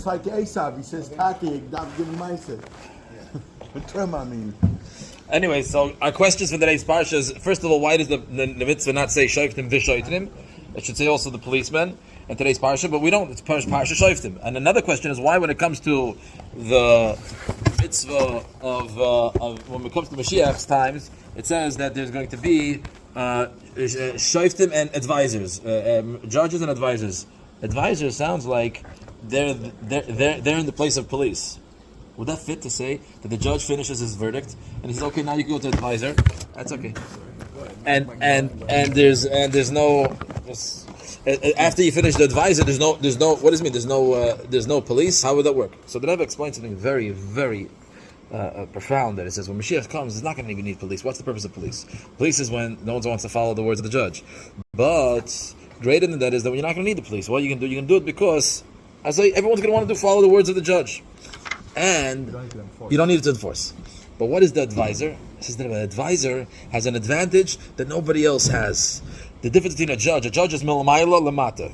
It's like Esav. He says, "Taki, Dav give ma'aser." Anyway, so our questions for today's parsha is, first of all, why does the mitzvah not say Shoiftim v'Shoiftim? It should say also the policemen in today's parsha, but we don't. It's parsha Shoiftim. And another question is why, when it comes to the mitzvah of when it comes to Mashiach's times, it says that there's going to be Shoiftim and advisors, judges and advisors. Advisors sounds like they're in the place of police. Would that fit to say that the judge finishes his verdict and he says, "Okay, now you can go to advisor"? That's okay. And there's no after you finish the advisor, there's no what does it mean? There's no police. How would that work? So the Rabbi explains something very, very profound. That it says when Mashiach comes, it's not going to even need police. What's the purpose of police? Police is when no one wants to follow the words of the judge. But greater than that is that when you're not going to need the police. What you can do it because I say everyone's going to want to follow the words of the judge, and you don't need to enforce. But what is the advisor? It says that an advisor has an advantage that nobody else has. The difference between a judge is milamayla lamata.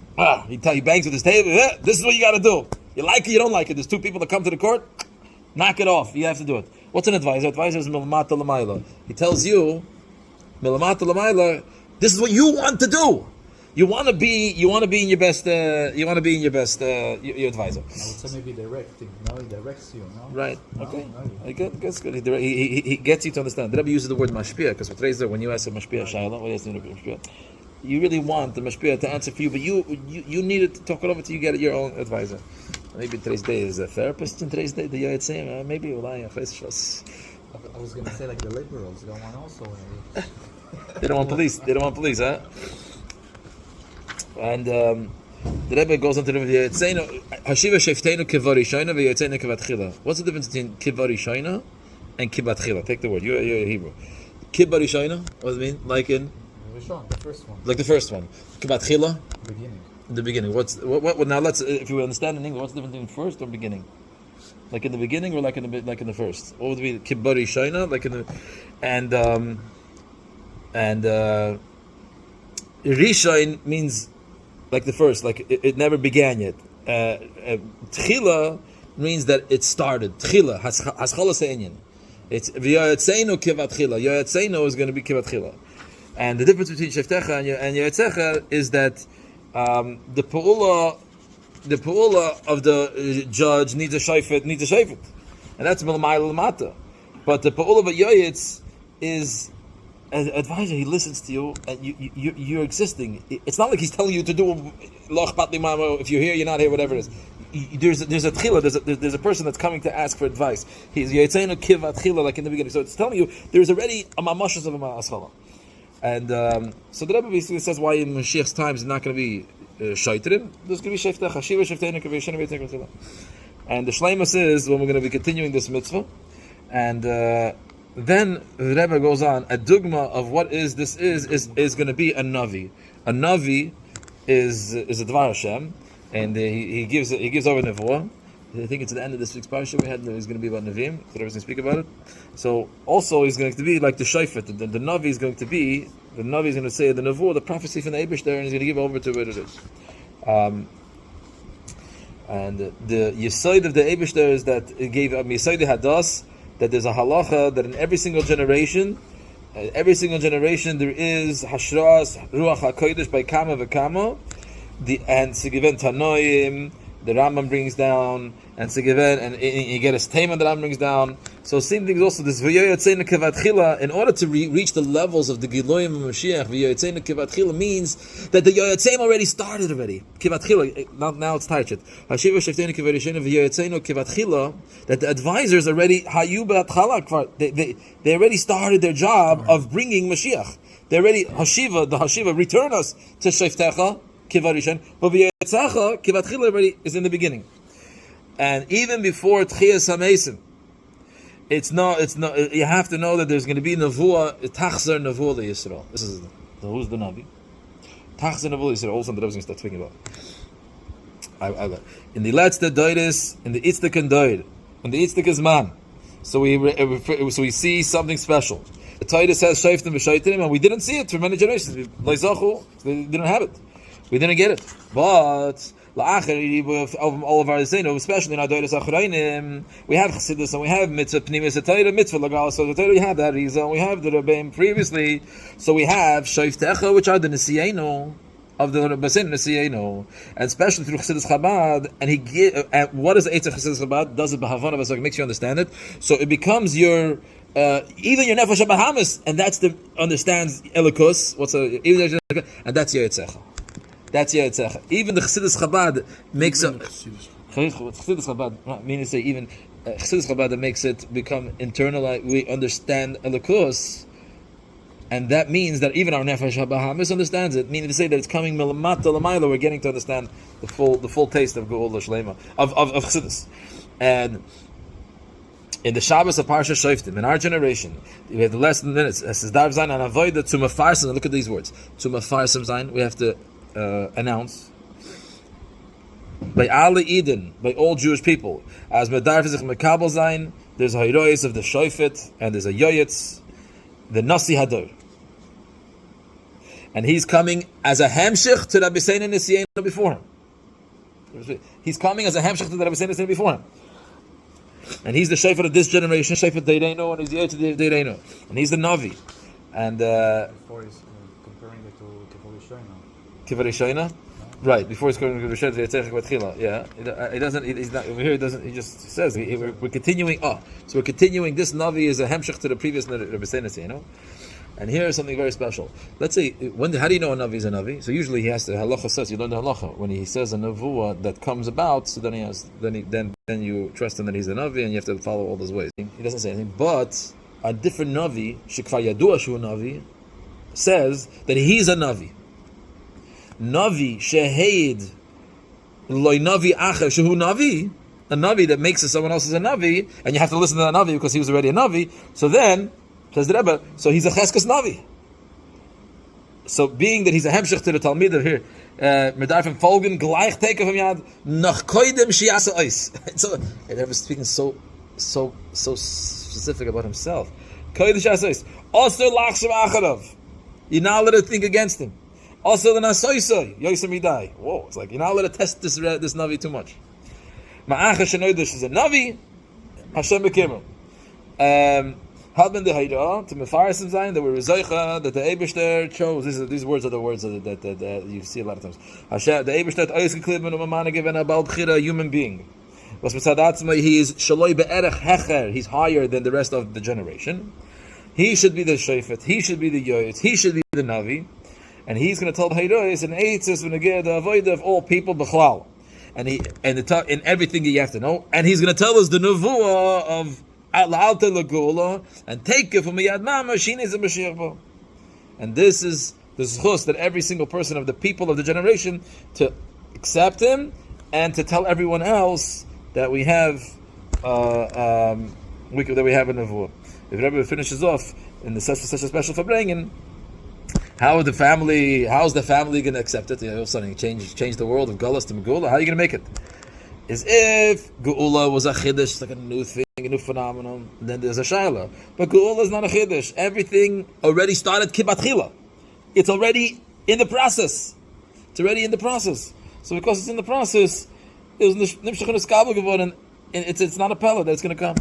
He bangs with his table. This is what you got to do. You like it, you don't like it. There's two people that come to the court. Knock it off. You have to do it. What's an advisor? Advisor is milamata lamayla. He tells you, milamata lamayla, this is what you want to do. You want to be in your best. Your advisor. I would say maybe directing. No, he directs you. No. Right. No, Okay. no. That's good. He gets you to understand. The Rabbi uses the word mashpia because today's there when you ask a mashpia shayla, what is the mashpia? You really want the mashpia to answer for you, but you needed to talk it over till you get your own advisor. Maybe today's day is a therapist, and today's day the Yayitzim. Maybe I was going to say like the liberals don't want also. They don't want police. They don't want police, huh? And the Rebbe goes on to the Yayitzim. Hashiva sheftenu kivari shoyna v'yayitzenu kivatchila. What's the difference between kivari shoyna and kivatchila? Take the word. You're Hebrew. Kivari shoyna. What does it mean? Like in The first one. like the first one. Kivatchila. Beginning. In the beginning. What now let's if you understand in English, what's the difference between first or beginning? Like in the beginning or like in the first? What would be kibari shaina? Like in the and rishain means like the first, like it never began yet. Tchila means that it started. Tchila haschala se'inyan. It's v'yayatzenu kivat tchila. Yayatzenu is going to be kivat tchila. And the difference between Sheftecha and Yaitzecha is that the Pa'ula of the judge needs a Shoifet, and that's Milamayla Lamata. But the Pa'ula of Yoyitz is an advisor. He listens to you, and you're existing. It's not like he's telling you to do Loch Patli Mamo. If you're here, you're not here, whatever it is. There's a tchila, there's a person that's coming to ask for advice. He's Yaitzeinu Kivat Tchila, like in the beginning. So it's telling you there's already a mamashas of a ma'aschala. And so the Rebbe basically says why in Mashiach's times it's not going to be shaitrim. There's going to be sheftach, hashiva, sheftenu, kavishenu, v'yitzenu. And the Shleimus is when we're going to be continuing this mitzvah. And then the Rebbe goes on, a dogma of what is going to be a navi. A navi is a dvar Hashem, and he gives over nevuah. I think it's at the end of this week's parsha we had. He's going to be about Navim. So I was going to speak about it. So also he's going to be like the Shoifet. The Navi is going to be. The Navi is going to say the Nevuah, the prophecy from the Eibush there, and he's going to give over to where it is. And the Yisoid of the Eibush there is that it gave Yisoid Hadas, that there's a halacha that in every single generation there is Hashras Ruach HaKodesh by Kama v'Kama, and Sigiven Tanoim. The Rambam brings down, and Segeven, and you get a statement that Rambam brings down. So same thing is also this V'yoyatzenu Kivatchila. In order to reach the levels of the Giloyim of Mashiach, V'yoyatzenu Kivatchila means that the Yoyatzim already started already. Kivatchila, now it's Taichet. Hashiva Sheftenu Kivarishenu V'yoyatzenu Kivatchila, that the advisors already Hayu B'atchala, they already started their job of bringing Mashiach. They already the Hashiva return us to Sheftecha. Kivarishan, but V'yetzacha Kivatchila already is in the beginning, and even before Tchias Hamesim, it's not. You have to know that there's going to be Nevuah, Tachzer Nevuah Yisroel. This is who's the Navi? Tachzer Nevuah Yisroel. Also, the Rebbe is going to start speaking about. In the Letzte Doiris, in the Itzdik and Doir, in the Itzdik is man. So we see something special. The Torah says Shoiftim v'Shoiftim, and we didn't see it for many generations. They didn't have it. We didn't get it. But all of our Zeno, especially in our Doiras Achrayim, we have Chassidus and we have Mitzvah Pnimis Atayra, Mitzvah Lagal, so the Torah we have that Rizal, we have the Rabbi previously, so we have Shoiftim, which are the Nesieno of the Basin Nesieno, and especially through Chassidus Chabad, and what is the Eitzah Chassidus Chabad? Does it B'Havana, so it makes you understand it, so it becomes your even your Nefesh HaBahamis, and that's the understands Elikus, and that's your Eitzecha. That's your Eitzecha. Even the Chassidus Chabad makes a Chassidus Chabad, meaning to say even Chassidus Chabad that makes it become internal. We understand Elikus, and that means that even our Nefesh HaBahamis understands it. Meaning to say that it's coming Milamata Lamayla. We're getting to understand the full taste of Geula Shlema of Chassidus, and. In the Shabbos of Parshas Shoiftim, in our generation, we have the less than minutes. It says, "Darv zayin and avoid the to mafarsim." Look at these words. To mafarsim zayin. We have to announce by all Eden, by all Jewish people, as medarv zich mekabel zayin. There's a hirois of the Shoifet, and there's a yoyetz, the Nasi Hador, and he's coming as a hemshich to Rabbi Sein and Nesienu before him. He's coming as a hemshich to Rabbi Sein and Nesienu before him. And he's the Shofar of this generation, Shofar Deireno, and he's the Yetz Deireno, and he's the Navi. And before he's comparing it to Kivarei Shoina, right? Before he's comparing it to Yetzech Batchila, yeah. He doesn't. He's not over here. He doesn't. He just says we're continuing. So we're continuing. This Navi is a hemshech to the previous Rabbi Sein, you know. And here is something very special. Let's say, how do you know a Navi is a Navi? So usually he has to, halacha says, you learn the halacha. When he says a Nevuah that comes about, so then you trust him that he's a Navi and you have to follow all those ways. He doesn't say anything. But a different Navi, Shekvar Yadua Shu Navi, says that he's a Navi. Navi, Sheheid, Loi Navi Acher, Shehu Navi, a Navi that makes it someone else is a Navi, and you have to listen to that Navi because he was already a Navi, so then, says the Rebbe, so he's a Cheskes Navi. So being that he's a Hemshech to the Talmid of here, Medarfim Folgen, gleich Teke from Yad, nach Koidem Shiasa Ois. So, the Rebbe is speaking so specific about himself. Koidem Shiasa Ois. Also Lachshav Acharov. You're not allowed to think against him. Also the Nasoisoi, Yosem Yidai. Whoa, it's like, you're not allowed to test this Navi too much. Ma'acha Shenoidish is a Navi, Hashem Bekimel. Hadman the Haida to Mefarsim Zayin that were Rezoicha that the Eibishter chose. These words are the words that you see a lot of times. Hashem, the Eibishter Ois Geklibben Umamana given a Bal Bchira, a human being. Was Mitzadatzma, he is Shaloi Be'erech Hecher. He's higher than the rest of the generation. He should be the Shofet. He should be the Yoyetz. He should be the Navi, and he's going to tell the Haidois and Eitzes v'Negeh the Avodah of all people B'chlal, and in everything that you have to know, and he's going to tell us the Nevuah of. And take it from Yad Mama, Shines and Mashiach. And this is the zchus that every single person of the people of the generation to accept him and to tell everyone else that we have that we have a nevuah. If Rabbi finishes off in such a special farbrengen, how's the family going to accept it? All of a sudden, change the world of Gullus to Megula. How are you going to make it? Is if Geula was a chiddush, like a new thing, a new phenomenon, then there's a shaila. But Geula is not a chiddush. Everything already started kibatchila. It's already in the process. It's already in the process. So because it's in the process, it was nimshach neskabel geworden, and it's not a pella that's going to come.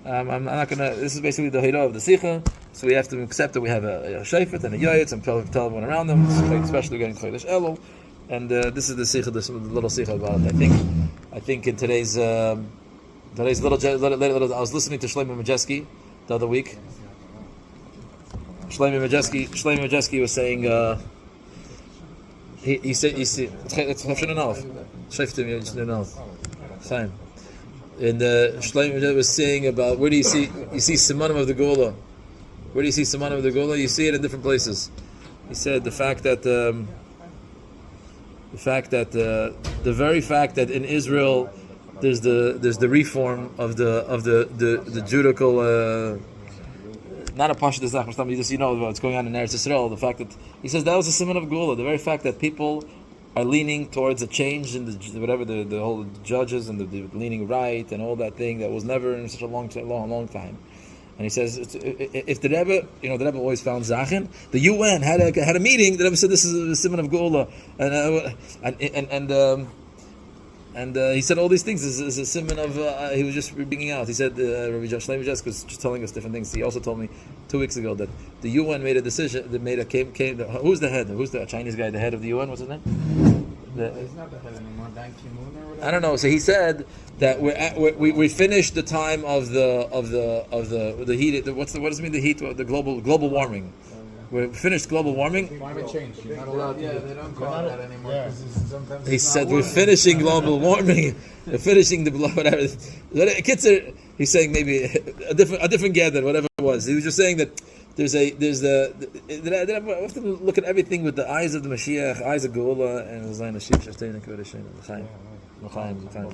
I'm not going to. This is basically the hira of the Sicha. So we have to accept that we have a shayfet and a yoyetz and tell everyone around them, especially getting chodesh elul. And this is the Sicha, this little Sicha about it. I think in today's little, I was listening to Shlomo Majeski the other week. Shlomo Majeski was saying, he said, it's Chaim. Chaim. And Shlomo Majeski was saying about, where do you see Simanim of the Gula? Where do you see Simanim of the Gula? You see it in different places. He said the very fact that in Israel there's the reform of the judicial not a Pasha Dezach, you just what's going on in Eretz Yisrael. The fact that he says that was a simon of Gula. The very fact that people are leaning towards a change in the whole judges and the leaning right and all that thing that was never in such a long time. And he says, if the Rebbe, the Rebbe always found Zachin. The UN had a meeting. The Rebbe said this is a simon of Gula, And he said all these things is a simon of he was just bringing out. He said Rabbi Shlomo Jesk was just telling us different things. He also told me 2 weeks ago that the UN made a decision. That who's the head? Who's the Chinese guy? The head of the UN? What's his name? He's not the head anymore. Dan Ki-moon or whatever. I don't know. So he said that we finished the time of the heat. What does it mean? The heat, the global warming. We finished global warming. Climate change. You're not allowed to. Yeah, they don't call it that anymore. Yeah. Sometimes He it's said not we're working. finishing global warming. We're finishing the whatever. Kitzer, he's saying maybe a different gather, whatever it was. He was just saying that there's I have to look at everything with the eyes of the Mashiach, eyes of Geula, and the Zayin Hashem, Chaim, Chaim, Chaim,